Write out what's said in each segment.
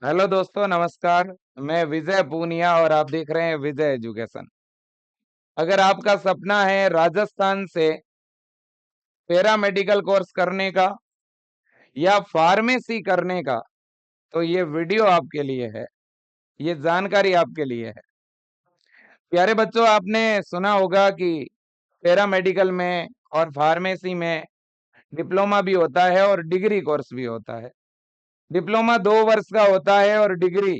Hello दोस्तों, नमस्कार। मैं विजय पूनिया और आप देख रहे हैं विजय एजुकेशन। अगर आपका सपना है राजस्थान से पैरा मेडिकल कोर्स करने का या फार्मेसी करने का, तो ये वीडियो आपके लिए है, ये जानकारी आपके लिए है। प्यारे बच्चों, आपने सुना होगा कि पैरा मेडिकल में और फार्मेसी में डिप्लोमा भी होता है और डिग्री कोर्स भी होता है। डिप्लोमा 2 वर्ष का होता है और डिग्री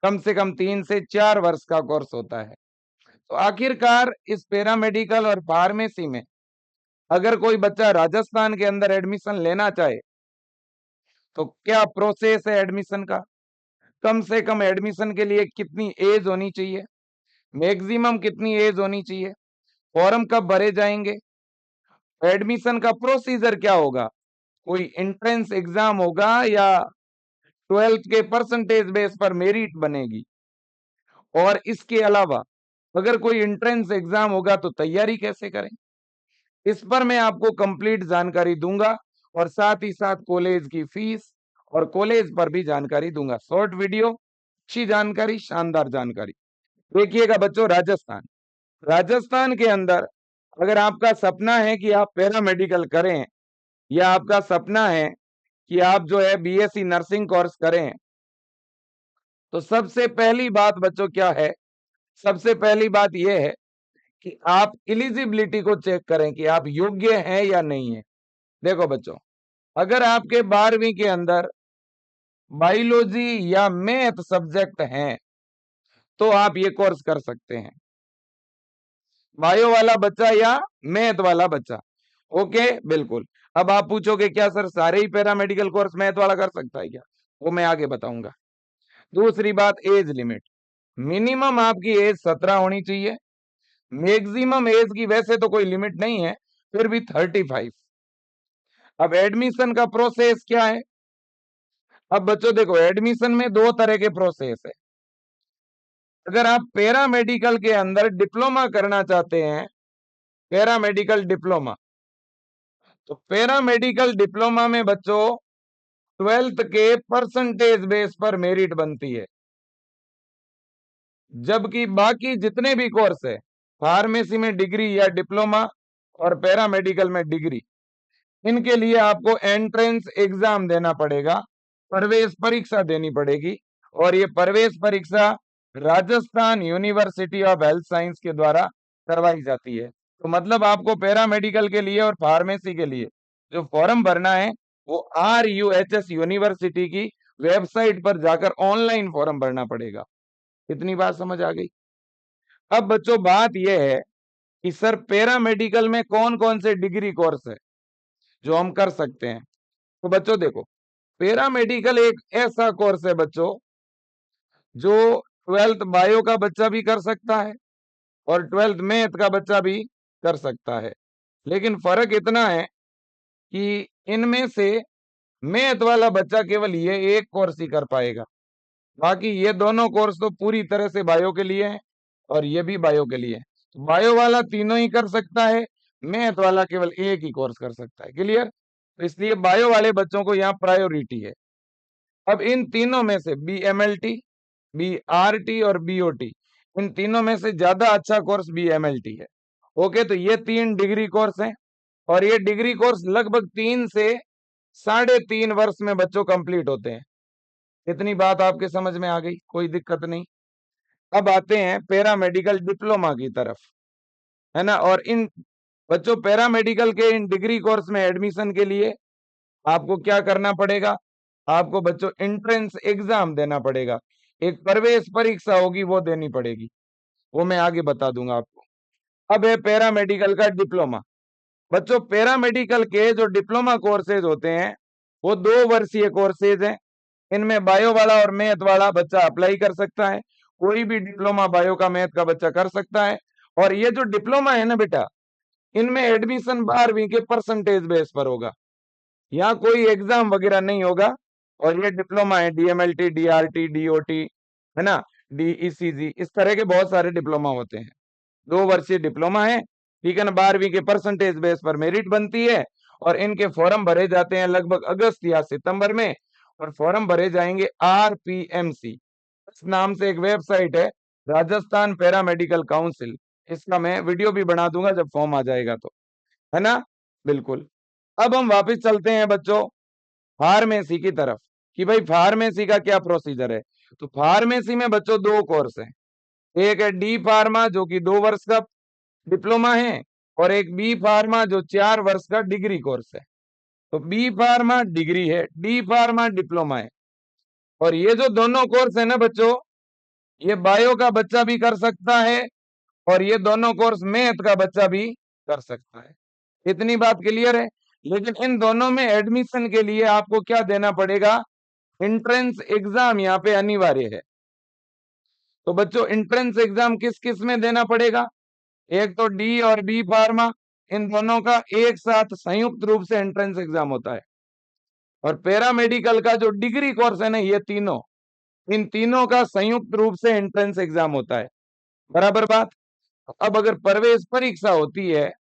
कम से कम 3 से 4 वर्ष का कोर्स होता है। तो आखिरकार इस पैरामेडिकल और फार्मेसी में अगर कोई बच्चा राजस्थान के अंदर एडमिशन लेना चाहे तो क्या प्रोसेस है एडमिशन का? कम से कम एडमिशन के लिए कितनी एज होनी चाहिए? मैक्सिमम कितनी एज होनी चाहिए? फॉर्म कब भरे जाएंगे? एडमिशन का प्रोसीजर क्या होगा? कोई एंट्रेंस एग्जाम होगा या 12th के परसेंटेज बेस पर मेरिट बनेगी? और इसके अलावा अगर कोई एंट्रेंस एग्जाम होगा तो तैयारी कैसे करें? इस पर मैं आपको कंप्लीट जानकारी दूंगा और साथ ही साथ कॉलेज की फीस और कॉलेज पर भी जानकारी दूंगा। शॉर्ट वीडियो, अच्छी जानकारी, शानदार जानकारी। देखिएगा बच्चों, राजस्थान के अंदर अगर आपका सपना है कि आप पैरामेडिकल करें या आपका सपना है कि आप जो है बीएससी नर्सिंग कोर्स करें, तो सबसे पहली बात बच्चों क्या है? सबसे पहली बात यह है कि आप एलिजिबिलिटी को चेक करें कि आप योग्य हैं या नहीं है। देखो बच्चों, अगर आपके 12वीं के अंदर बायोलॉजी या मैथ सब्जेक्ट हैं तो आप ये कोर्स कर सकते हैं। बायो वाला बच्चा या मैथ वाला बच्चा, ओके, बिल्कुल। अब आप पूछोगे क्या सर सारे ही पैरामेडिकल कोर्स मैथ वाला कर सकता है क्या? वो मैं आगे बताऊंगा। दूसरी बात, एज लिमिट। मिनिमम आपकी एज 17 होनी चाहिए। मैक्सिमम एज की वैसे तो कोई लिमिट नहीं है, फिर भी 35। अब एडमिशन का प्रोसेस क्या है? अब बच्चों देखो, एडमिशन में 2 तरह के प्रोसेस है। अगर आप पैरामेडिकल के अंदर डिप्लोमा करना चाहते हैं, पैरामेडिकल डिप्लोमा, तो पैरामेडिकल डिप्लोमा में बच्चों 12th के परसेंटेज बेस पर मेरिट बनती है। जबकि बाकी जितने भी कोर्स है, फार्मेसी में डिग्री या डिप्लोमा और पैरामेडिकल में डिग्री, इनके लिए आपको एंट्रेंस एग्जाम देना पड़ेगा, प्रवेश परीक्षा देनी पड़ेगी। और ये प्रवेश परीक्षा Rajasthan university of health science के द्वारा करवाई जाती है। तो मतलब आपको पैरामेडिकल के लिए और फार्मेसी के लिए जो फॉर्म भरना है वो RUHS यूनिवर्सिटी की वेबसाइट पर जाकर ऑनलाइन फॉर्म भरना पड़ेगा। इतनी बात समझ आ गई? अब बच्चों बात यह है कि सर पैरामेडिकल में कौन कौन से डिग्री कोर्स है जो हम कर सकते हैं? तो बच्चों देखो, पैरामेडिकल एक ऐसा कोर्स है बच्चों जो 12th बायो का बच्चा भी कर सकता है और 12th मैथ का बच्चा भी कर सकता है। लेकिन फर्क इतना है कि इनमें से मैथ वाला बच्चा केवल ये एक कोर्स ही कर पाएगा। बाकी ये दोनों कोर्स तो पूरी तरह से बायो के लिए है और ये भी बायो के लिए है। तो बायो वाला तीनों ही कर सकता है, मैथ वाला केवल एक ही कोर्स कर सकता है। क्लियर? तो इसलिए बायो वाले बच्चों को यहाँ प्रायोरिटी है। अब इन तीनों में से BMLT, BRT और BOT, इन तीनों में से ज्यादा अच्छा कोर्स BMLT है। ओके, तो ये 3 डिग्री कोर्स हैं और ये डिग्री कोर्स लगभग 3 से 3.5 वर्ष में बच्चों कंप्लीट होते हैं। इतनी बात आपके समझ में आ गई? कोई दिक्कत नहीं। अब आते हैं पैरामेडिकल डिप्लोमा की तरफ, है ना। और इन बच्चों पैरामेडिकल के इन डिग्री कोर्स में एडमिशन के लिए आपको क्या करना पड़ेगा? आपको बच्चों एंट्रेंस एग्जाम देना पड़ेगा, एक प्रवेश परीक्षा होगी वो देनी पड़ेगी, वो मैं आगे बता दूंगा आपको। अब है पैरामेडिकल का डिप्लोमा। बच्चों पैरामेडिकल के जो डिप्लोमा कोर्सेज होते हैं वो 2 वर्षीय कोर्सेज हैं। इनमें बायो वाला और मैथ वाला बच्चा अप्लाई कर सकता है। कोई भी डिप्लोमा बायो का मैथ का बच्चा कर सकता है। और ये जो डिप्लोमा है ना बेटा, इनमें एडमिशन 12वीं के परसेंटेज बेस पर होगा, यहाँ कोई एग्जाम वगैरह नहीं होगा। और ये डिप्लोमा है, DMLT, DRT, DOT, है ना, DECG, इस तरह के बहुत सारे डिप्लोमा होते हैं। 2 वर्षीय डिप्लोमा है, ठीक है ना। 12वीं के परसेंटेज बेस पर मेरिट बनती है और इनके फॉर्म भरे जाते हैं लगभग अगस्त या सितंबर में। और फॉर्म भरे जाएंगे RPMC, इस नाम से एक वेबसाइट है, राजस्थान पैरामेडिकल काउंसिल। इसका मैं वीडियो भी बना दूंगा जब फॉर्म आ जाएगा तो, है ना। बिल्कुल। अब हम वापस चलते हैं बच्चों फार्मेसी की तरफ, कि भाई फार्मेसी का क्या प्रोसीजर है। तो फार्मेसी में बच्चों दो कोर्स हैं, एक है डी फार्मा जो कि 2 वर्ष का डिप्लोमा है, और एक बी फार्मा जो 4 वर्ष का डिग्री कोर्स है। तो बी फार्मा डिग्री है, डी फार्मा डिप्लोमा है। और ये जो दोनों कोर्स है ना बच्चों, ये बायो का बच्चा भी कर सकता है, और ये दोनों कोर्स मैथ का बच्चा भी कर सकता है। इतनी बात क्लियर है। लेकिन इन दोनों में एडमिशन के लिए आपको क्या देना पड़ेगा, एंट्रेंस एग्जाम यहाँ पे अनिवार्य है। तो बच्चों एंट्रेंस एग्जाम किस किस में देना पड़ेगा, एक तो डी और बी फार्मा, इन दोनों का एक साथ संयुक्त रूप से एंट्रेंस एग्जाम होता है। और पैरामेडिकल का जो डिग्री कोर्स है ना, ये तीनों, इन तीनों का संयुक्त रूप से एंट्रेंस एग्जाम होता है। बराबर बात। अब अगर प्रवेश परीक्षा होती है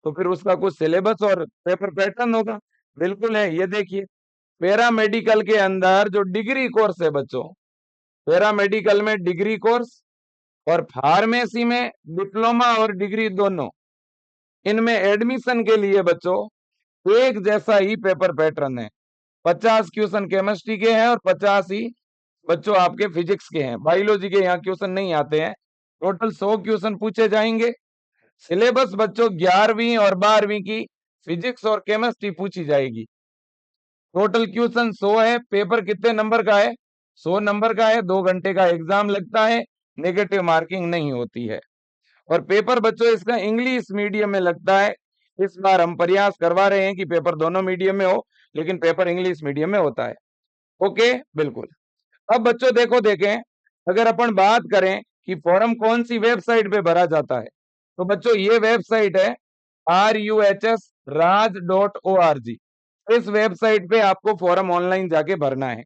तो फिर उसका कुछ सिलेबस और पेपर पैटर्न होगा। बिल्कुल है। ये देखिए पैरामेडिकल के अंदर जो डिग्री कोर्स है बच्चों, पैरामेडिकल में डिग्री कोर्स और फार्मेसी में डिप्लोमा और डिग्री दोनों, इनमें एडमिशन के लिए बच्चों एक जैसा ही पेपर पैटर्न है। 50 क्वेश्चन केमिस्ट्री के हैं और 50 ही बच्चों आपके फिजिक्स के हैं। बायोलॉजी के यहाँ क्वेश्चन नहीं आते हैं। टोटल 100 क्वेश्चन पूछे जाएंगे। सिलेबस बच्चों 11वीं और 12वीं की फिजिक्स और केमिस्ट्री पूछी जाएगी। टोटल क्वेश्चन 100 है। पेपर कितने नंबर का है, 100 नंबर का है। 2 घंटे का एग्जाम लगता है, नेगेटिव मार्किंग नहीं होती है। और पेपर बच्चों इसका इंग्लिश मीडियम में लगता है। इस बार हम प्रयास करवा रहे हैं कि पेपर दोनों मीडियम में हो, लेकिन पेपर इंग्लिश मीडियम में होता है। ओके, बिल्कुल। अब बच्चों देखो, देखें अगर अपन बात करें कि फॉर्म कौन सी वेबसाइट पे भरा जाता है, तो बच्चों ये वेबसाइट है ruhsraj.org। इस वेबसाइट पे आपको फॉर्म ऑनलाइन जाके भरना है।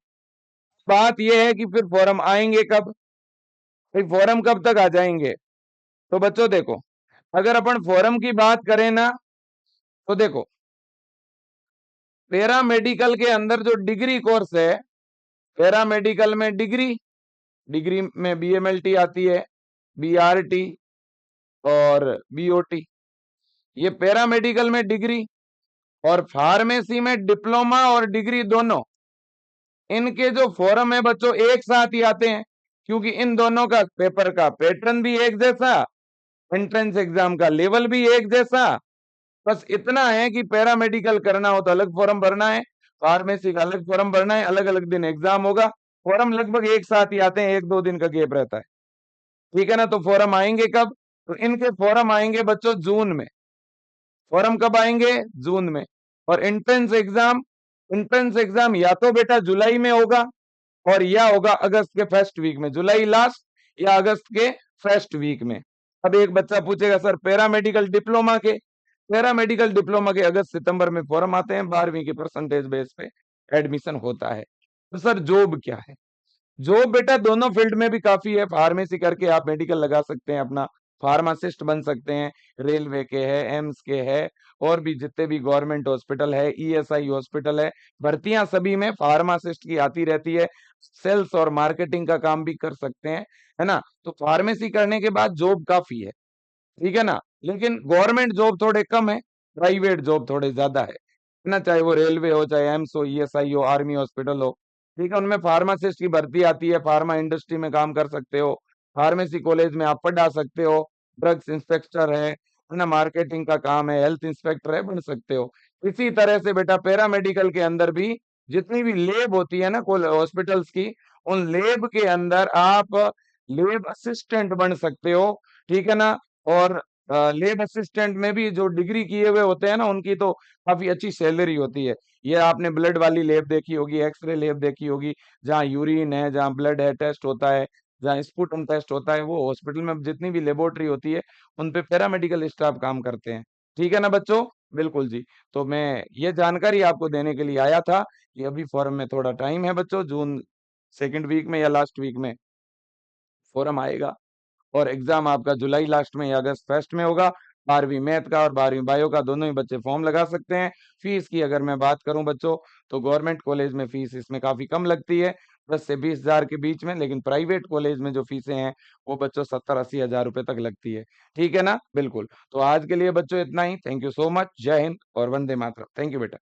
बात यह है कि फिर फॉर्म आएंगे कब, फिर फॉर्म कब तक आ जाएंगे। तो बच्चों देखो, अगर अपन फॉर्म की बात करें ना, तो देखो पैरामेडिकल के अंदर जो डिग्री कोर्स है, पैरामेडिकल में डिग्री, डिग्री में बीएमएलटी आती है, बीआरटी और बीओटी, ये पैरामेडिकल में डिग्री। और फार्मेसी में डिप्लोमा और डिग्री दोनों, इनके जो फॉर्म है बच्चों एक साथ ही आते हैं, क्योंकि इन दोनों का पेपर का पैटर्न भी एक जैसा, एंट्रेंस एग्जाम का लेवल भी एक जैसा। बस इतना है कि पैरामेडिकल करना हो तो अलग फॉर्म भरना है, फार्मेसी का अलग फॉर्म भरना है, अलग अलग दिन एग्जाम होगा। फॉर्म लगभग एक साथ ही आते हैं, 1-2 दिन का गैप रहता है। ठीक है ना। तो फॉर्म आएंगे कब, तो इनके फॉर्म आएंगे बच्चों जून में। फॉर्म कब आएंगे, जून में। और एंट्रेंस एग्जाम, एंट्रेंस एग्जाम या तो बेटा जुलाई में होगा और या होगा अगस्त के फर्स्ट वीक में, जुलाई लास्ट या अगस्त के फर्स्ट वीक में। अब एक बच्चा पूछेगा सर पैरामेडिकल डिप्लोमा के, पैरामेडिकल डिप्लोमा के अगस्त सितंबर में फॉर्म आते हैं, 12वीं के परसेंटेज बेस पे एडमिशन होता है। तो सर जॉब क्या है, जॉब बेटा दोनों फील्ड में भी काफी है। फार्मेसी करके आप मेडिकल लगा सकते हैं, अपना फार्मासिस्ट बन सकते हैं, रेलवे के है, एम्स के है, और भी जितने भी गवर्नमेंट हॉस्पिटल है, ईएसआई हॉस्पिटल है, भर्तियां सभी में फार्मासिस्ट की आती रहती है। सेल्स और मार्केटिंग का काम भी कर सकते हैं, है ना। तो फार्मेसी करने के बाद जॉब काफी है, ठीक है ना। लेकिन गवर्नमेंट जॉब थोड़े कम है, प्राइवेट जॉब थोड़े ज्यादा है ना। चाहे वो रेलवे हो, चाहे एम्स हो, ईएसआई हो, आर्मी हॉस्पिटल हो, ठीक है, उनमें फार्मासिस्ट की भर्ती आती है। फार्मा इंडस्ट्री में काम कर सकते हो, फार्मेसी कॉलेज में आप पढ़ा सकते हो, ड्रग्स इंस्पेक्टर है ना, मार्केटिंग का काम है, हेल्थ इंस्पेक्टर है, बन सकते हो। इसी तरह से बेटा पैरामेडिकल के अंदर भी जितनी भी लेब होती है ना हॉस्पिटल्स की, उन लेब के अंदर आप लेब असिस्टेंट बन सकते हो, ठीक है ना। और लेब असिस्टेंट में भी जो डिग्री किए हुए होते हैं ना, उनकी तो काफी अच्छी सैलरी होती है। ये आपने ब्लड वाली लेब देखी होगी, एक्सरे लेब देखी होगी, जहाँ यूरिन है, जहाँ ब्लड है टेस्ट होता है, जहाँ स्पुटम टेस्ट होता है, वो हॉस्पिटल में जितनी भी लेबोरेटरी होती है उन पे पैरामेडिकल स्टाफ काम करते हैं। ठीक है ना बच्चों, बिल्कुल जी। तो मैं ये जानकारी आपको देने के लिए आया था कि अभी फॉर्म में थोड़ा टाइम है बच्चों, जून सेकेंड वीक में या लास्ट वीक में फॉर्म आएगा, और एग्जाम आपका जुलाई लास्ट में या अगस्त फर्स्ट में होगा। 12वीं मैथ का और 12वीं बायो का दोनों ही बच्चे फॉर्म लगा सकते हैं। फीस की अगर मैं बात करूं बच्चों, तो गवर्नमेंट कॉलेज में फीस इसमें काफ़ी कम लगती है, 10 से 20,000 के बीच में, लेकिन प्राइवेट कॉलेज में जो फीसें हैं, वो बच्चों 70-80 हज़ार रुपए तक लगती है। ठीक है ना? बिल्कुल। तो आज के लिए बच्चों इतना ही। Thank you so much. Jai Hind और वंदे मातरम। थैंक यू बेटा।